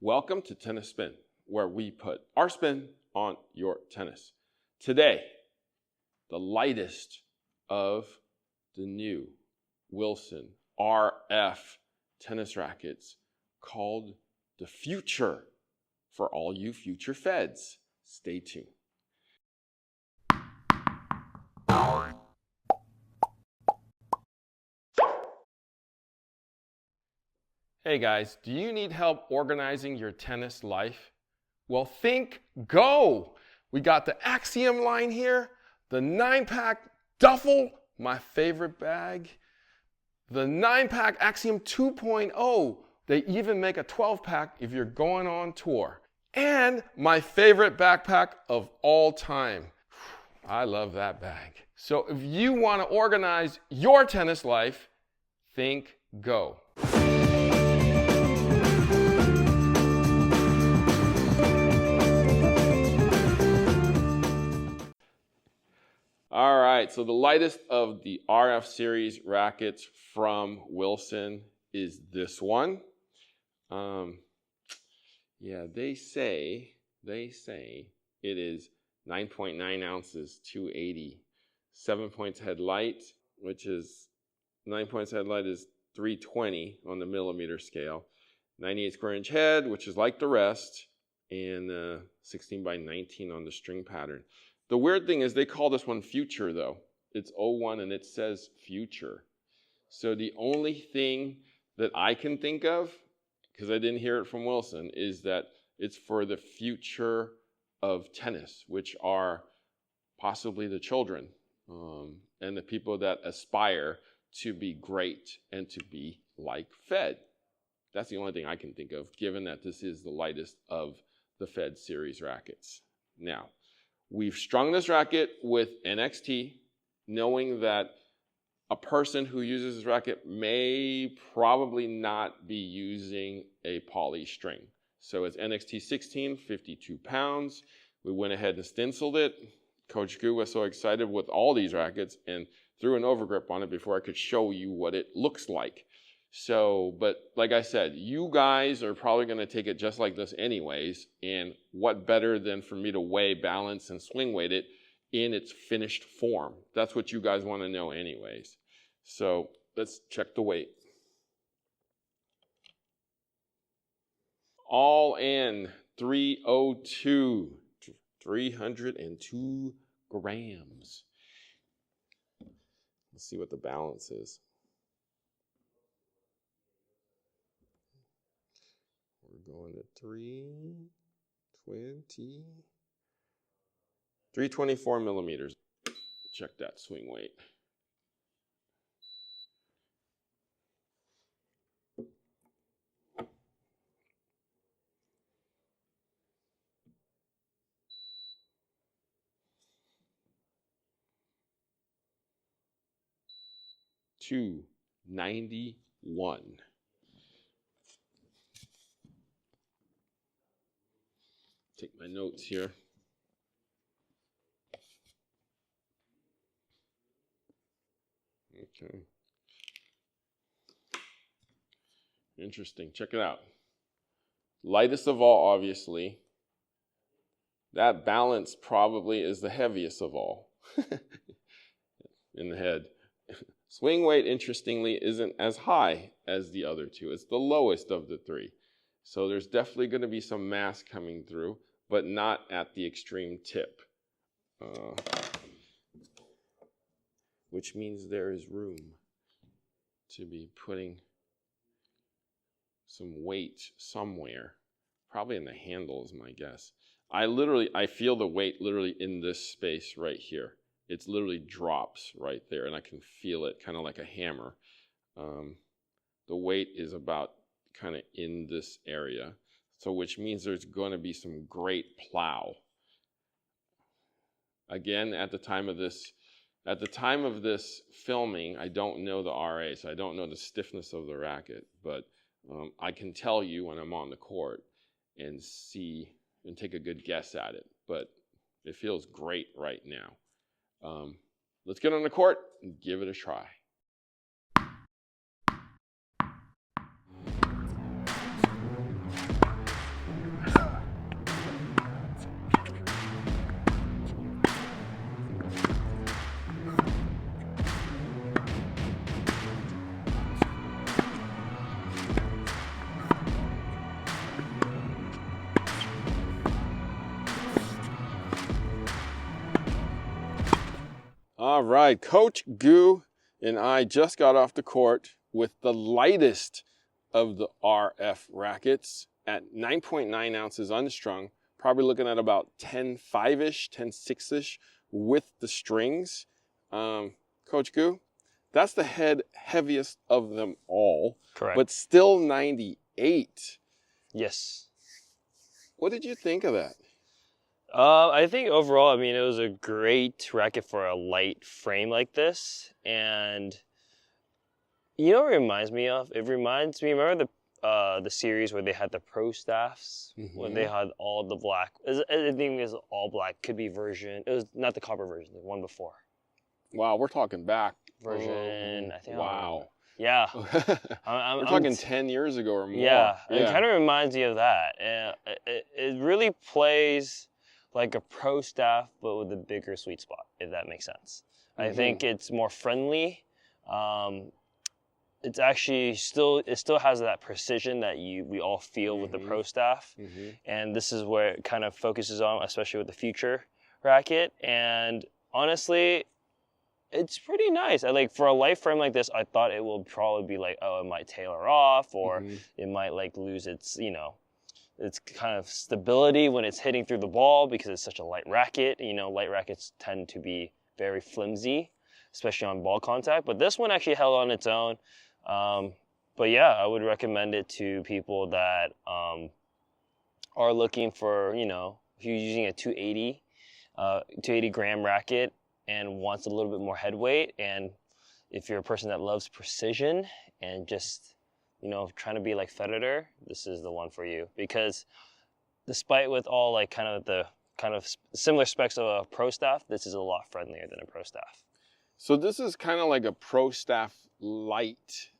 Welcome to Tennis Spin, where we put our spin on your tennis. Today, the lightest of the new Wilson RF tennis rackets called the Future for all you future feds. Stay tuned. Hey guys, do you need help organizing your tennis life? Well, think Go! We got the Axiom line here, the 9-pack duffel, my favorite bag, the 9-pack Axiom 2.0. They even make a 12-pack if you're going on tour. And my favorite backpack of all time. I love that bag. So if you want to organize your tennis life, think Go. All right, so the lightest of the RF series rackets from Wilson is this one. They say it is 9.9 ounces, 280. 7 points head light, which is 9 points head light is 320 on the millimeter scale. 98 square inch head, which is like the rest, and 16 by 19 on the string pattern. The weird thing is they call this one Future though. It's 01 and it says Future. So the only thing that I can think of, because I didn't hear it from Wilson, is that it's for the future of tennis, which are possibly the children and the people that aspire to be great and to be like Fed. That's the only thing I can think of, given that this is the lightest of the Fed series rackets. Now, we've strung this racket with NXT, knowing that a person who uses this racket may probably not be using a poly string. So it's NXT 16, 52 pounds. We went ahead and stenciled it. Coach Gu was so excited with all these rackets and threw an overgrip on it before I could show you what it looks like. So, but like I said, you guys are probably going to take it just like this anyways, and what better than for me to weigh, balance, and swing weight it in its finished form. That's what you guys want to know anyways. So let's check the weight. All in 302, 302 grams. Let's see what the balance is. We're going to 324 millimeters. Check that swing weight. $291. Take my notes here. Okay. Interesting. Check it out. Lightest of all, obviously. That balance probably is the heaviest of all in the head. Swing weight, interestingly, isn't as high as the other two. It's the lowest of the three. So there's definitely going to be some mass coming through, but not at the extreme tip. Which means there is room to be putting some weight somewhere. Probably in the handle is my guess. I feel the weight literally in this space right here. It literally drops right there, and I can feel it kind of like a hammer. The weight is about kind of in this area, so which means there's going to be some great plow. Again, at the time of this filming, I don't know the RA, so I don't know the stiffness of the racket, but I can tell you when I'm on the court and see and take a good guess at it. But it feels great right now. Let's get on the court and give it a try. All right, Coach Gu and I just got off the court with the lightest of the RF rackets at 9.9 ounces unstrung, probably looking at about 10.5-ish, 10.6-ish with the strings. Coach Gu, that's the heaviest of them all. Correct. But still 98. Yes. What did you think of that? I think overall, I mean, it was a great racket for a light frame like this. And you know what it reminds me of? It reminds me, remember the series where they had the pro staffs? When they had all the black, I think it was all black, could be version, it was not the copper version, the one before. Wow, we're talking back. Version, I think. Wow. Yeah. We're talking 10 years ago or more. Yeah, it kind of reminds me of that. And it really plays like a pro staff, but with a bigger sweet spot, if that makes sense. I think it's more friendly. It's actually still has that precision that we all feel with the pro staff. And this is where it kind of focuses on, especially with the Future racket. And honestly, it's pretty nice. Like for a light frame like this, I thought it will probably be like, oh, it might tailor off, or it might like lose its, its kind of stability when it's hitting through the ball because it's such a light racket. Light rackets tend to be very flimsy, especially on ball contact. But this one actually held on its own. But yeah, I would recommend it to people that are looking for, if you're using a 280 gram racket and wants a little bit more head weight, and if you're a person that loves precision and just trying to be like Federer, this is the one for you. Because despite with all like kind of similar specs of a pro staff, this is a lot friendlier than a pro staff. So this is kind of like a pro staff light,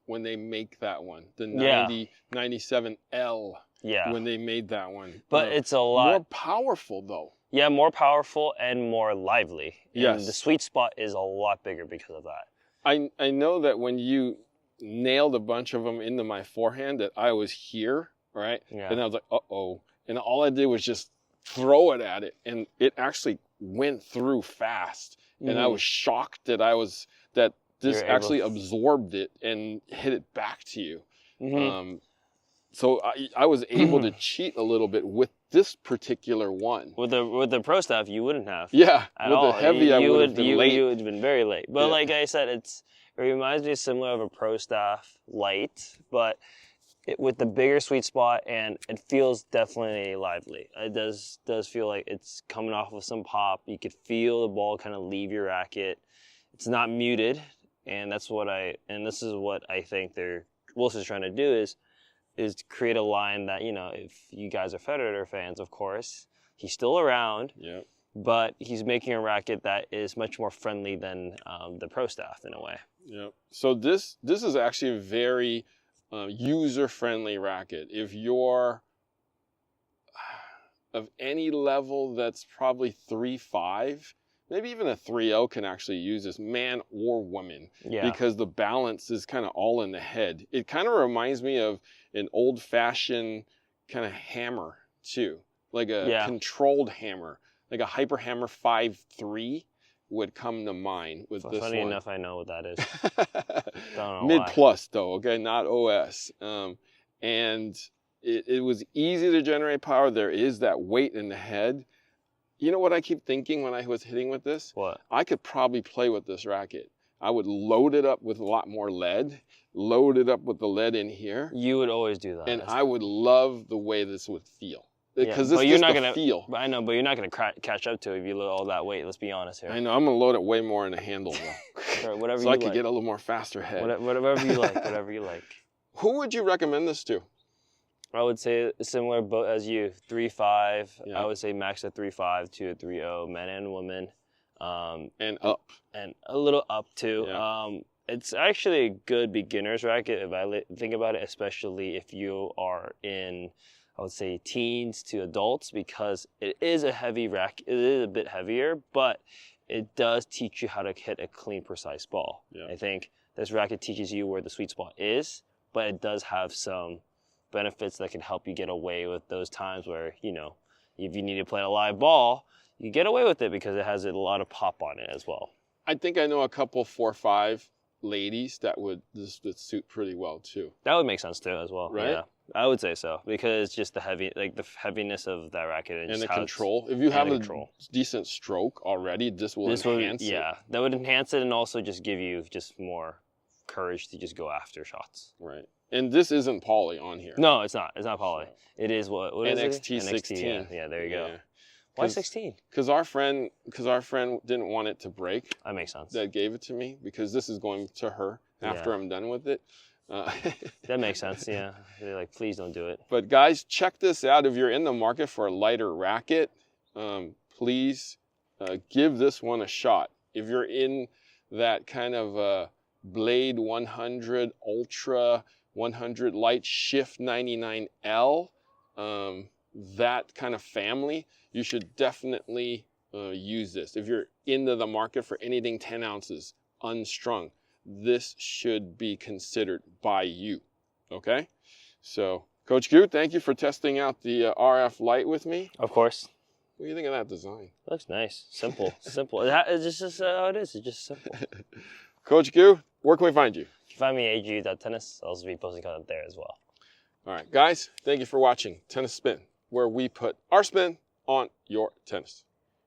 when they make that one, the 97L. Yeah. When they made that one. But it's a lot more powerful though. Yeah, more powerful and more lively. Yes. And the sweet spot is a lot bigger because of that. I know that when you nailed a bunch of them into my forehand that I was here, right? Yeah. And I was like, uh-oh. And all I did was just throw it at it, and it actually went through fast. And I was shocked that this actually absorbed it and hit it back to you. So I was able to cheat a little bit with this particular one. With the pro staff, you wouldn't have. Yeah, at with all. The heavy, I would have been late. You would have been very late. But like I said, it reminds me similar of a pro staff light, but with the bigger sweet spot, and it feels definitely lively. It does feel like it's coming off with some pop. You could feel the ball kind of leave your racket. It's not muted, and this is what I think Wilson's trying to do is create a line that, if you guys are Federer fans, of course, he's still around, but he's making a racket that is much more friendly than the pro staff in a way. Yeah. So this is actually a very user-friendly racket. If you're of any level that's probably 3.5, maybe even a 3.0 can actually use this, man or woman, because the balance is kind of all in the head. It kind of reminds me of an old-fashioned kind of hammer too, like a controlled hammer, like a Hyper Hammer 5.3 would come to mind with this one. Funny enough, I know what that is. Don't know Mid why. plus though, okay, not OS. And it was easy to generate power. There is that weight in the head. You know what I keep thinking when I was hitting with this? What? I could probably play with this racket. I would load it up with a lot more lead, load it up with the lead in here. You would always do that. And I would love the way this would feel. Because this is just the feel. I know, but you're not going to catch up to it if you load all that weight. Let's be honest here. I know. I'm going to load it way more in the handle, though. Sure, whatever so you I could like. get a little more faster head. Whatever you like. Whatever you like. Who would you recommend this to? I would say a similar boat as you, 3.5. Yeah. I would say max a 3.5 to a 3.0, men and women. And up. And a little up too. Yeah. It's actually a good beginner's racket if I think about it, especially if you are in, I would say, teens to adults, because it is a heavy racket. It is a bit heavier, but it does teach you how to hit a clean, precise ball. Yeah. I think this racket teaches you where the sweet spot is, but it does have some benefits that can help you get away with those times where, if you need to play a live ball, you get away with it because it has a lot of pop on it as well. I think I know a couple 4-5 ladies that this would suit pretty well too. That would make sense too as well. Right? Yeah, I would say so because just the heaviness of that racket And the control. If you have a control. decent stroke already, this will enhance it. Yeah, that would enhance it and also just give you just more courage to just go after shots. Right. And this isn't poly on here. No, it's not. It's not poly. It is what is it? NXT 16. Yeah, there you go. Why 16? Because our friend didn't want it to break. That makes sense. That gave it to me because this is going to her after I'm done with it. That makes sense. Yeah, they're like, please don't do it. But guys, check this out. If you're in the market for a lighter racket, please give this one a shot. If you're in that kind of Blade 100 Ultra 100 Light Shift 99L, that kind of family, you should definitely use this. If you're into the market for anything 10 ounces unstrung, this should be considered by you. Okay? So, Coach Gu, thank you for testing out the RF light with me. Of course. What do you think of that design? It looks nice. Simple. Simple. It's just how it is. It's just simple. Coach Gu, where can we find you? You can find me at ag.tennis. I'll also be posting content there as well. All right, guys, thank you for watching Tennis Spin, where we put our spin on your tennis.